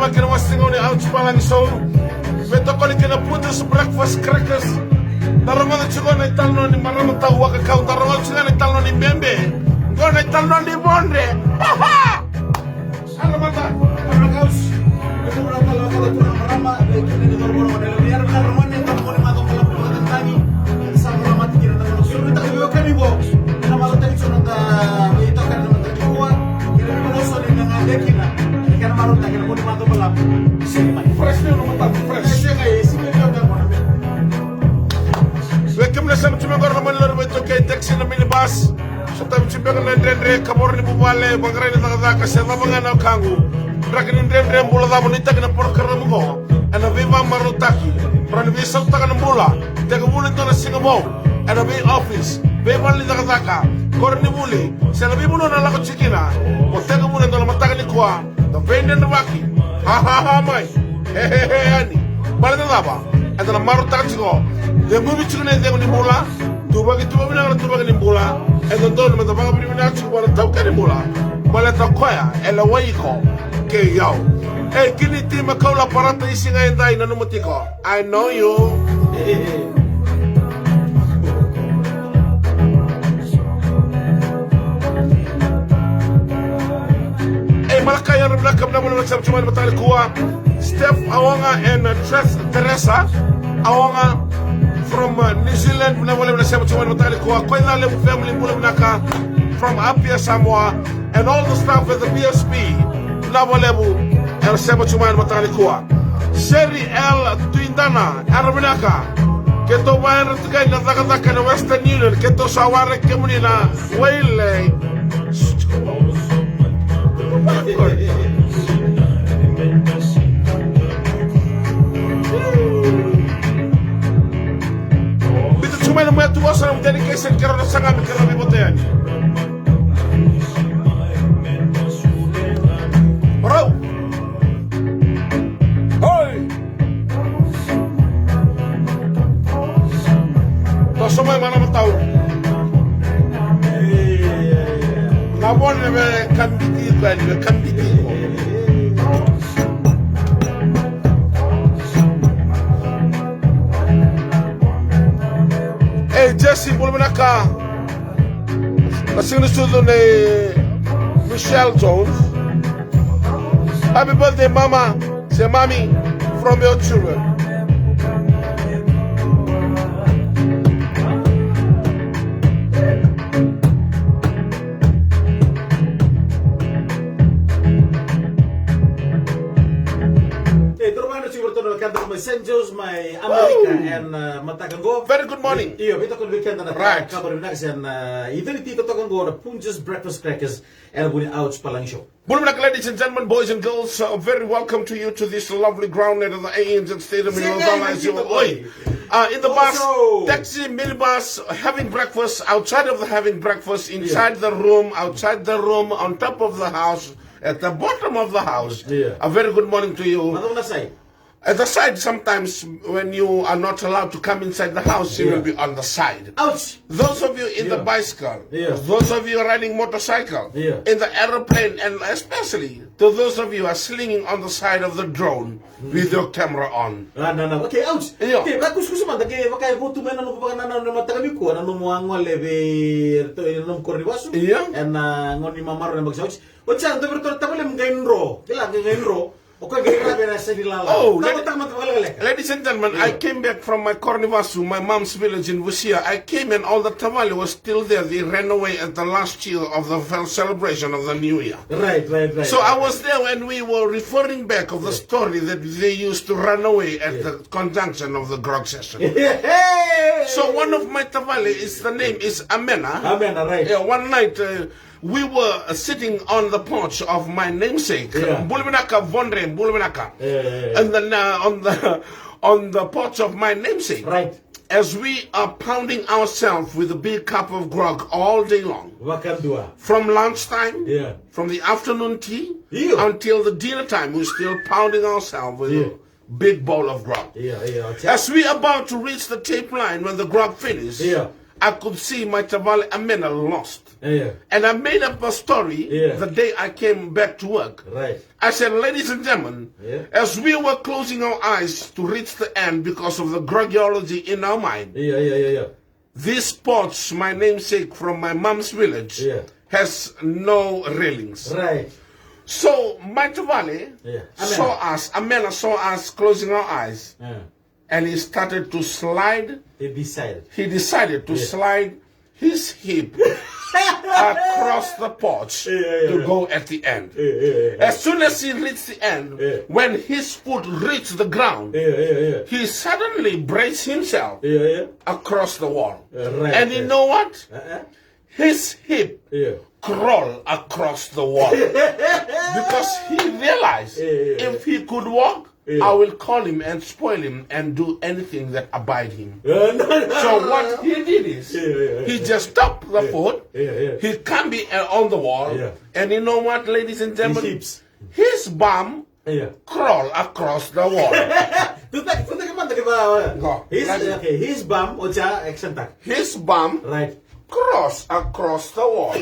makin wasting on the ouch palang so. Beto ko kina put this breakfast crackers. Darongo na chigo na italno ni maramo tawa ka kau darongo chigo na italno ni bembe. Go na italno ni bonde. Ano mata? Ano kaus? Ito na tala ko ito na marama. Ito ni dormo na niya na ramon ni dormo ni mato pala po ng tani. Sa marama tikira na no. Sino ta ko kanibo? Na malata ito na ito ka naman tagiwa. Kira mo so ni nga dekina. Kaya marot na kina mo ni mato pala. Fresh na no mata fresh. Welcome na sa mga naman laro ito kay taxi na minibus. So tayo chimbe na ndendre kabor ni bubale bangray na taka sa mga na kangu. Drakin ndendre mula da bonita na porkar mo ko. Ana viva marotaki. Pran vi salta ka mula. Tega mula to na Singapore. Ana vi office. Ve bali da taka. Kor ni muli. Sa labi mo na la ko chikina. O tega mula to na mataka ni kwa. Da vende na waki. Ha mai. He ani. Bali na laba. Ana na marotaki ko. Dengu bichu na dengu ni mula. Tuba bina tuba ni mula. Endo don ma taba bina na chu wala tau ka ni mula. Wala ta koya ela waiko ke yao. Eh kini ti makaula parata isinga endai na numutiko. I know you. Malakaya na black na mula sa chuman matali kuwa. Steph Awanga and Teresa Awanga from New Zealand na wala na sa chuman matali kuwa. Koy na level family mula naka from Apia Samoa and all the staff at the BSP na wala bu na sa chuman matali kuwa. Sherry L Tuindana Arabinaka keto bayan ratukay na taka na Western Union keto saware kemuni na wale. Bito cuma na mga tuwa sa dedication karo na sanga mi karo bibotean. Bro. Hoy. To sumay mana mataw. Nabon be kambiti kwani be kambiti. Hey Jesse bulmanaka. Nasing studio ni Michelle Jones. Happy birthday mama. Say mommy from your children. St. Joe's, my America, and Matakango. Very good morning. Iyo, bito ko weekend na Right. Kabar na kasi even tito to kango na Punja's breakfast crackers and buni ouch palang show. Bulmanak, ladies and gentlemen, boys and girls, very welcome to you to this lovely ground at the ANZ Stadium in in the bus, taxi, minibus, having breakfast, outside of the having breakfast, inside the room, outside the room, on top of the house, at the bottom of the house. A very good morning to you. Ano na say? At the side, sometimes when you are not allowed to come inside the house, you will be on the side. Ouch! Those of you in the bicycle, those of you riding motorcycle, in the aeroplane, and especially to those of you who are slinging on the side of the drone with your camera on. No. Okay, ouch! Okay, bagus man. Dagi, bakay buto man ano pa na matakami ko, ano mo ang lebe to inom ko riwaso. And ngoni mamaro na magsauch. O chan, to tapole mgainro. Kila ngainro. Ladies and gentlemen, I came back from my Kornivasu, my mom's village in Vusia. I came and all the tamale was still there. They ran away at the last year of the celebration of the New Year. Right. So I was there when we were referring back of the story that they used to run away at the conjunction of the grog session. So one of my tamale the name is Amena. Amena, right. One night we were sitting on the porch of my namesake, Bulminaka Vondre, and then on the porch of my namesake. Right. As we are pounding ourselves with a big cup of grog all day long. From lunchtime, from the afternoon tea, until the dinner time, we're still pounding ourselves with a big bowl of grog. As we are about to reach the tape line when the grog finished, I could see my Tavale Amena lost. Yeah. And I made up a story the day I came back to work. Right. I said, ladies and gentlemen, as we were closing our eyes to reach the end because of the groggyology in our mind, this porch, my namesake from my mom's village, has no railings. Right. So my Tavale Amena saw us closing our eyes. And he started to slide. He decided to slide his hip across the porch to go at the end. As soon as he reached the end, when his foot reached the ground, he suddenly braced himself across the wall. And you know what? His hip crawled across the wall because he realized if he could walk, I will call him and spoil him and do anything that abide him. So what he did is, he just stopped the foot, he can't be on the wall, and you know what, ladies and gentlemen? His bum crawl across the wall. His bum, his bum cross across the wall.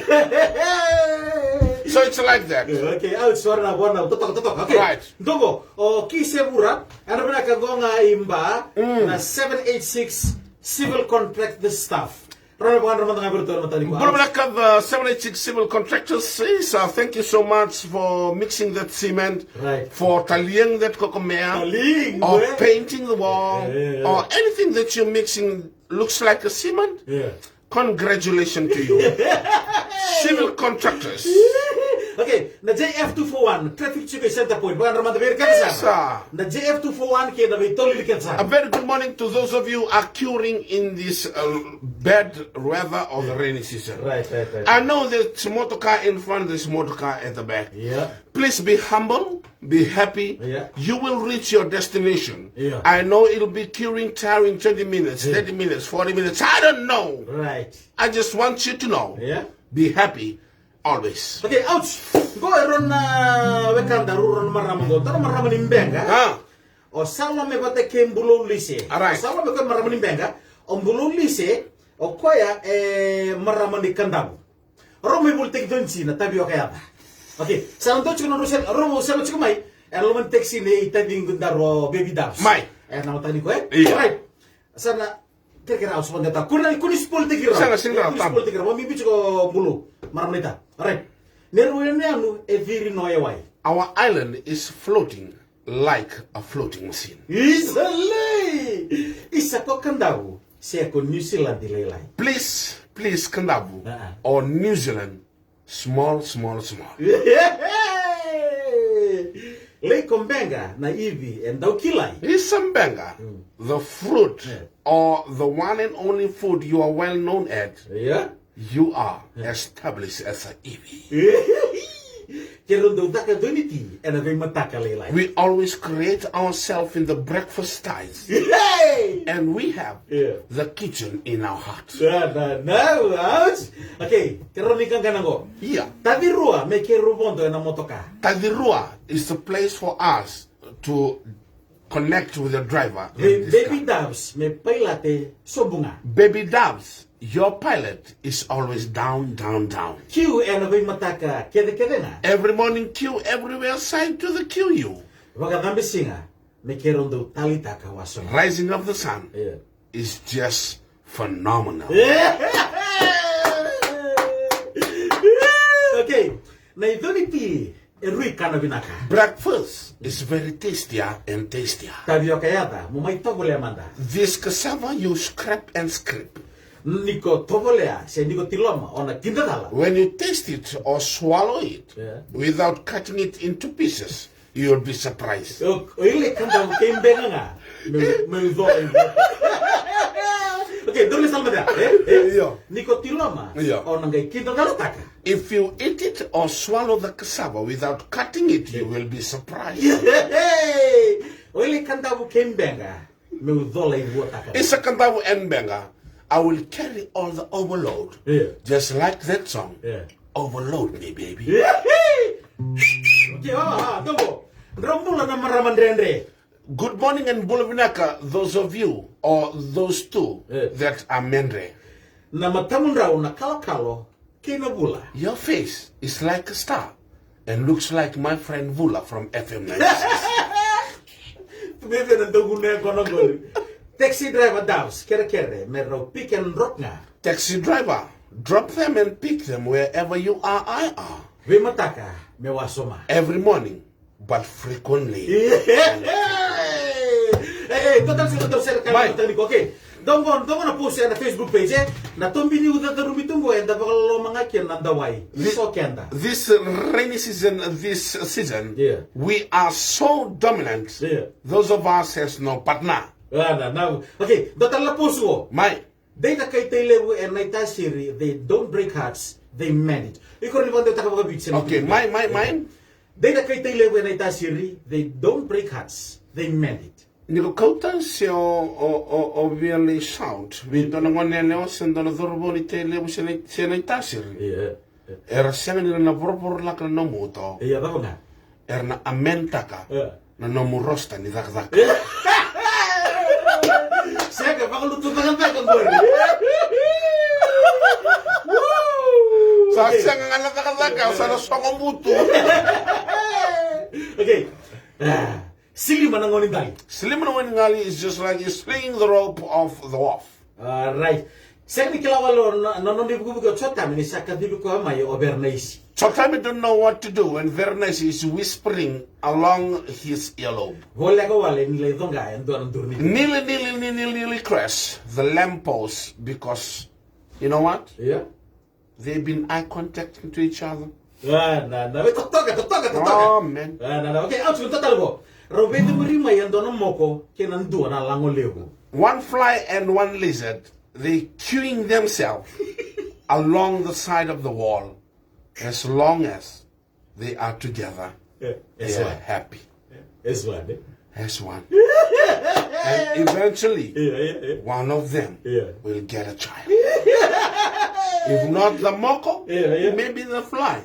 So it's like that. Okay, it's warna okay. Right. Dogo, kisebura, ano ba nakagonga imba na 786 civil contract the staff. The 786 civil contractors says, thank you so much for mixing that cement, for tallying that kokomea, or painting the wall, or anything that you're mixing looks like a cement. Congratulations to you. Civil contractors. Okay, na JF241 traffic chico center point. Bukan ramad ber kansa. Na JF241 ke na bitoli kansa. A very good morning to those of you are curing in this bad weather of the rainy season. Right. I know there's motor car in front, there's motor car at the back. Please be humble, be happy. You will reach your destination. I know it'll be curing, tiring 20 minutes, 30 minutes, 40 minutes. I don't know. Right. I just want you to know. Be happy. Always. Okay, ouch. Go ron na wekanda ron maramango. Tara maramanin benga. O sala me bate kembulo lise. Sala me ko maramanin benga. O mbulo lise o koya maramani kandabu. Romo bultek donchi na tabi o kaya. Okay, sala to chikono rosel romo sala chiko mai. Elo man taxi ne itading gundaro baby dabs. Mai. Na matani ko Right. Sana kira aus mandata. Kunis politik Sana singa tam. Politik mo mi bicho bulu. Maramanita. Right. Our island is floating like a floating machine. Please, Kandavu or New Zealand, small. Isambenga, the fruit or the one and only food you are well known at. You are established as an Iwi. We always create ourselves in the breakfast ties. And we have the kitchen in our heart. Okay, Tadirua is the place for us to connect with the driver. Baby Dubs, your pilot is always down. Every morning queue everywhere side to the QU. Rising of the sun is just phenomenal. Okay, breakfast is very tastier and tastier. This cassava you scrape and scrape. When you taste it or swallow it without cutting it into pieces, you'll be surprised. Okay, if you eat it or swallow the cassava without cutting it, you will be surprised. It's a Kandavu and Benga. I will carry all the overload. Just like that song. Overload me, baby. Good morning and Bulavinaka, those of you, or those two that are Mendre. Na matamun raw na kalo-kalo kinabula. Your face is like a star and looks like my friend Vula from FM 96. Tumebe na dogune kono gol. Taxi driver daws kere mero pick and drop nga. Taxi driver, drop them and pick them wherever you are, I are. We mataka me wasoma. Every morning, but frequently. Hey, total sir kala tekniko. Okay. Dongo na post na Facebook page na tombini uda rumitumbo enda bakalo mga kyan na dawai. So kenda. This rainy season, Yeah. we are so dominant. Yeah. Those of us has no partner. Now. Okay, total na post wo. My, They na kay telewu and naita siri, they don't break hearts, they mend it. Iko ni bando taka mga bitsen. okay, mine. They na kay telewu and naita siri, they don't break hearts, they mend it. Niko kautan si o really shout. Vi dona ngonene o sendona dorobori telewu sena itasir. Yeah. Era senga nila na vorpor lak na nomuto. Iya, apa nga? Era na amentaka na nomurosta ni dak. Sega, baka lututangan tayo kang gori. Sa senga nga natakataka sa nasong muto. Okay. Sili manangonin tayo. Slim na ngali is just like you swing the rope off the wharf. Right. Sega ni kilawalo nanonibubugo chota mini sakadibuko amayo obernaisi. Sometimes you don't know what to do, and Vernes is whispering along his earlobe. Wala ko wale nilay donga and doon durni. Nearly crash the lamppost because, you know what? Yeah. They've been eye contacting to each other. Totoka. Oh, man. Okay, out to total go. Robedo murima yan doon moko kinandua na lango lewo. One fly and one lizard, they queuing themselves along the side of the wall. As long as they are together, they are happy. As one. As one. And eventually, one of them will get a child. If not the moko, maybe the fly.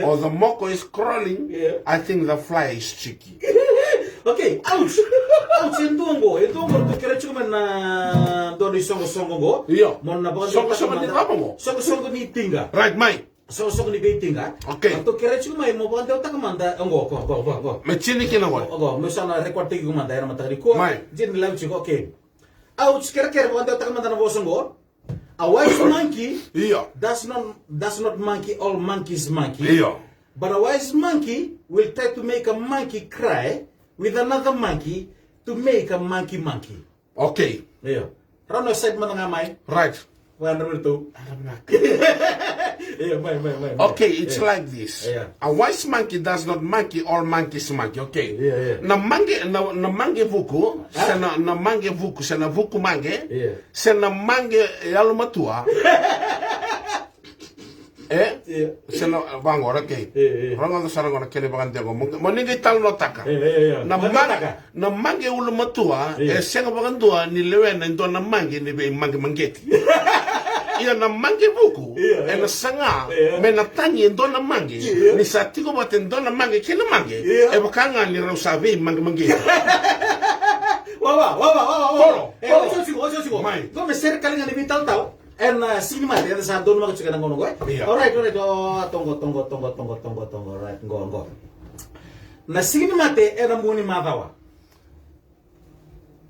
Or the moko is crawling, I think the fly is cheeky. Okay, ouch, endongo to kira chuma na doni songo go. Iyo. Mon na ba Songo ni tama mo. Songo ni tinga. Right, Mike. Songo ni tinga. Okay. To kira chuma mo ba ta kamanda go. Me chini kina wa. Go, mo sana record tigi kumanda era matari ko. Mai. Jin live chico, okay. Ouch, kira mo ta kamanda na bo songo. A wise monkey Iyo. does not monkey all monkeys monkey. Iyo. But a wise monkey will try to make a monkey cry with another monkey to make a monkey. Okay. Yeah. Rano side man nga mai. Right. One number two. Yeah, mai. Okay, it's like this. Yeah. A wise monkey does not monkey, all monkeys monkey. Okay. Yeah. Na mange vuku, na mange vuku, na vuku mange. Yeah. Na mange yalumatua. Yeah. Sena bangor okay. Rango do sarangona kele bagante go. Moninga tal no taka. Yeah. Na mange ulumatua, senga bagandua ni lewe na ndo na mange ni be mangeti. Ia na mange buku, na sanga, me na tangi ndo na mange. Ni satiko bote ndo na mange kele mange. E bakanga ni rosavi mangeti. Wawa. Polo. Ojo sigo. Mai. Go me ser kalinga ni vital tau. En cinema dia sa don mga chika ngono go. Alright. Tonggo. Right, go. Na cinema te era muni madawa.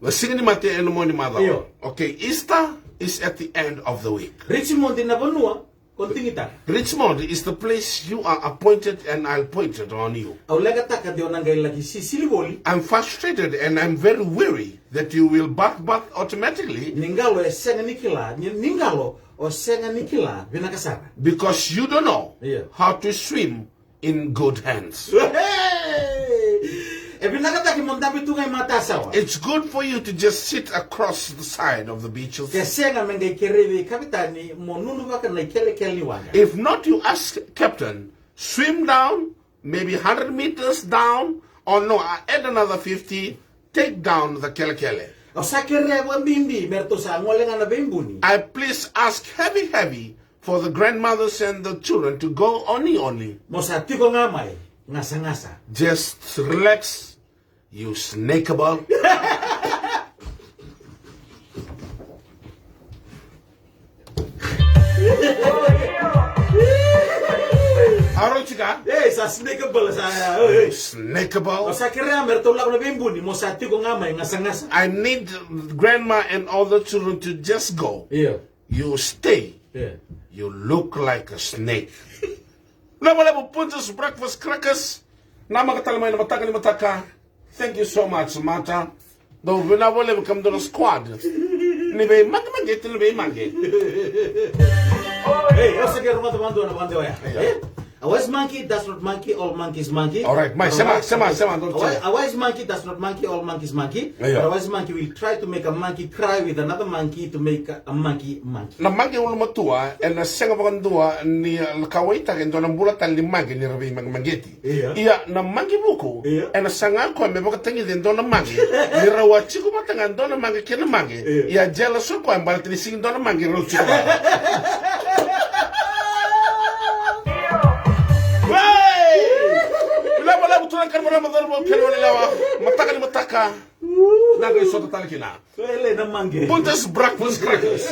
The singing mate and money mother. Iyo. Okay, Easter is at the end of the week. Richmond na banua kontingita. Richmond is the place you are appointed and I appointed on you. Au lega taka dio nangai lagi siliboli. I'm frustrated and I'm very weary that you will bath automatically Ningalo senga nikila vinakasara. because you don't know how to swim in good hands. It's good for you to just sit across the side of the beaches. If not, you ask captain, swim down, maybe 100 meters down, or no, add another 50, take down the kelekele. I please ask heavy for the grandmothers and the children to go only. Just relax, you snakeable. sika? Sa snakeable sa. Snakeable. O sa kira merto la ko bembuni mo sa tigo ngama ngasa-ngasa. I need grandma and all the children to just go. Yeah. You stay. Yeah. You look like a snake. Na wala mo puntos breakfast crackers. Na makatalmay na mataka. Thank you so much, Mata. Though when I will come to the squad. Nibe magmagit nibe magi. Hey, o sa kira mo na bando ya. A wise monkey does not monkey, all monkeys monkey. All right, my sama. Don't say. A wise monkey does not monkey, all monkeys monkey. Yeah. But a wise monkey will try to make a monkey cry with another monkey to make a monkey monkey. Na magi ulo matua, and na senga bagandua ni kawaita kendo na bulat al limagi ni rabi magmageti. Iya na magi buku, and na sanga ko me bakatangi dendo na magi. Ni rawachi ko batangan do na magi kena magi. Iya jealous ko ang balat ni sing do na magi rochi. Tulang kan mana madal mo kero ni lawa mataka ni mataka nago iso total kina Ele na mange. Puntas breakfast crackers.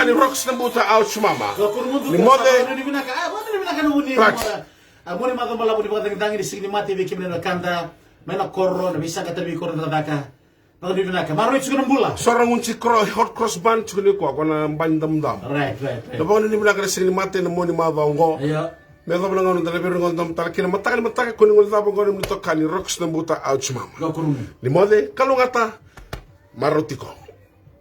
Rocks na buta out mama. Ni mode. Amuni maga mala budi pagatang tangi di sini mati bikin na kanda. Mena korro na bisa kata bi korro tadaka. Pagat di binaka. Maro itu kan bula. Sorang unci hot cross band cukuni ko na bandam dam. Right. Lepas ni binaka di sini mati na moni ma vango. Iya. Mega bala ngonu dala biru ngondam talakina mataka ko ni ngol dabo ngonu to kani rocks na buta out mama. Ni mode kalungata marotiko.